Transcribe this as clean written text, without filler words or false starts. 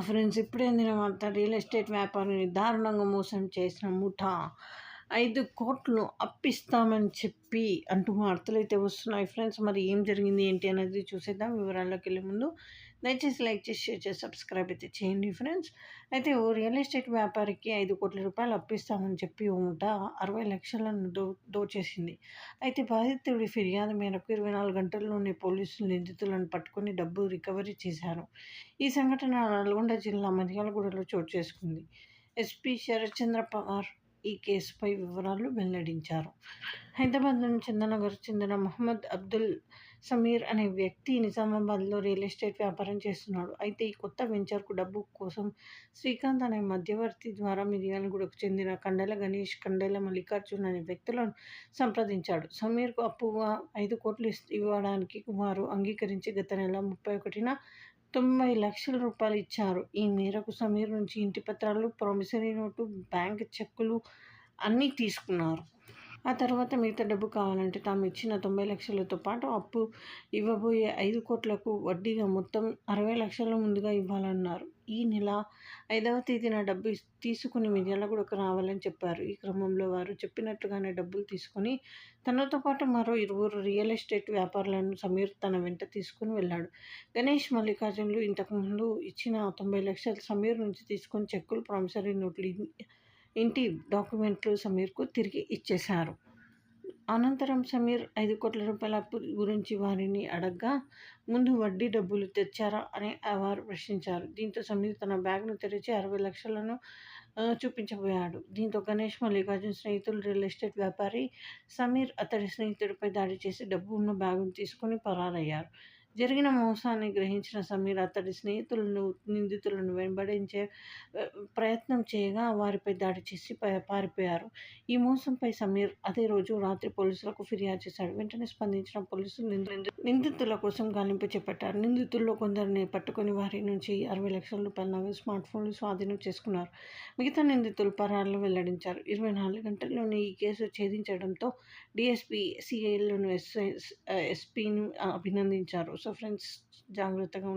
Friends, ఇప్పుడే అందిన వార్త. రియల్ ఎస్టేట్ వ్యాపారిని దారుణంగా మోసం చేసిన ముఠా 5 కోట్లు అప్పిస్తామని చెప్పి అంటూ వార్తలైతే వస్తున్నాయి ఫ్రెండ్స్. మరి ఏం జరిగింది ఏంటి అనేది చూసేద్దాం. వివరాల్లోకి వెళ్ళే ముందు దయచేసి లైక్ చేసి, షేర్ చేసి, సబ్స్క్రైబ్ అయితే చేయండి ఫ్రెండ్స్. అయితే ఓ రియల్ ఎస్టేట్ వ్యాపారికి 5 కోట్ల రూపాయలు అప్పిస్తామని చెప్పి ఓ ముఠా 60 లక్షలను దోచేసింది. అయితే బాధితుడి ఫిర్యాదు మేరకు 24 గంటల్లోనే పోలీసులు నిందితులను పట్టుకొని డబ్బు రికవరీ చేశారు. ఈ సంఘటన నల్గొండ జిల్లా మిర్యాలగూడలో చోటు చేసుకుంది. ఎస్పీ శరత్చంద్ర పవార్ ఈ కేసుపై వివరాలు వెల్లడించారు. హైదరాబాద్లోని చందనగర్ చెందిన మహమ్మద్ అబ్దుల్ సమీర్ అనే వ్యక్తి నిజామాబాద్లో రియల్ ఎస్టేట్ వ్యాపారం చేస్తున్నాడు. అయితే ఈ కొత్త వెంచర్కు డబ్బు కోసం శ్రీకాంత్ అనే మధ్యవర్తి ద్వారా మిర్యాలగూడకు చెందిన కండెల గణేష్, కండెల మల్లికార్జున్ అనే వ్యక్తులను సంప్రదించాడు. సమీర్కు అప్పుగా 5 కోట్లు ఇవ్వడానికి వారు అంగీకరించి గత నెల 31న 90 లక్షల రూపాయలు ఇచ్చారు. ఈ మేరకు సమీర్ నుంచి ఇంటి పత్రాలు, ప్రామిసరీ నోటు, బ్యాంక్ చెక్కులు అన్నీ తీసుకున్నారు. ఆ తర్వాత మిగతా డబ్బు కావాలంటే తాము ఇచ్చిన 90 లక్షలతో పాటు అప్పు ఇవ్వబోయే 5 కోట్లకు వడ్డీగా మొత్తం 60 లక్షలు ముందుగా ఇవ్వాలన్నారు. ఈ నెల 5వ తేదీన డబ్బు తీసుకుని మిర్యాలగూడకు రావాలని చెప్పారు. ఈ క్రమంలో వారు చెప్పినట్లుగానే డబ్బులు తీసుకుని తనతో పాటు మరో 2 రియల్ ఎస్టేట్ వ్యాపారులను సమీర్ తన వెంట తీసుకుని వెళ్ళాడు. గణేష్, మల్లికార్జున్లు ఇంతకుముందు ఇచ్చిన 90 లక్షలు సమీర్ నుంచి తీసుకుని చెక్కులు, ప్రామిసరీ నోట్లు, ఇంటి డాక్యుమెంట్లు సమీర్కు తిరిగి ఇచ్చేశారు. అనంతరం సమీర్ 5 కోట్ల రూపాయల అప్పు గురించి వారిని అడగ్గా ముందు వడ్డీ డబ్బులు తెచ్చారా అని వారు ప్రశ్నించారు. దీంతో సమీర్ తన బ్యాగ్ను తెరిచి 60 లక్షలను చూపించబోయాడు. దీంతో గణేష్, మల్లికార్జున్ స్నేహితులు రియల్ ఎస్టేట్ వ్యాపారి సమీర్ అతడి స్నేహితుడిపై దాడి చేసి డబ్బు ఉన్న బ్యాగును తీసుకుని పరారయ్యారు. జరిగిన మోసాన్ని గ్రహించిన సమీర్ అతడి స్నేహితులను నిందితులను వెంబడించే ప్రయత్నం చేయగా వారిపై దాడి చేసి పారిపోయారు. ఈ మోసంపై సమీర్ అదే రోజు రాత్రి పోలీసులకు ఫిర్యాదు చేశాడు. వెంటనే స్పందించిన పోలీసులు నిందితుల కోసం గాలింపు చేపట్టారు. నిందితుల్లో కొందరిని పట్టుకొని వారి నుంచి 60 లక్షల రూపాయల నగదు, స్మార్ట్ ఫోన్లు స్వాధీనం చేసుకున్నారు. మిగతా నిందితులు పరారులు వెల్లడించారు. 24 గంటల్లోనే ఈ కేసు ఛేదించడంతో డీఎస్పీ సిఐలను ఎస్పీని అభినందించారు. సో ఫ్రెండ్స్, జాగ్రత్తగా ఉండండి.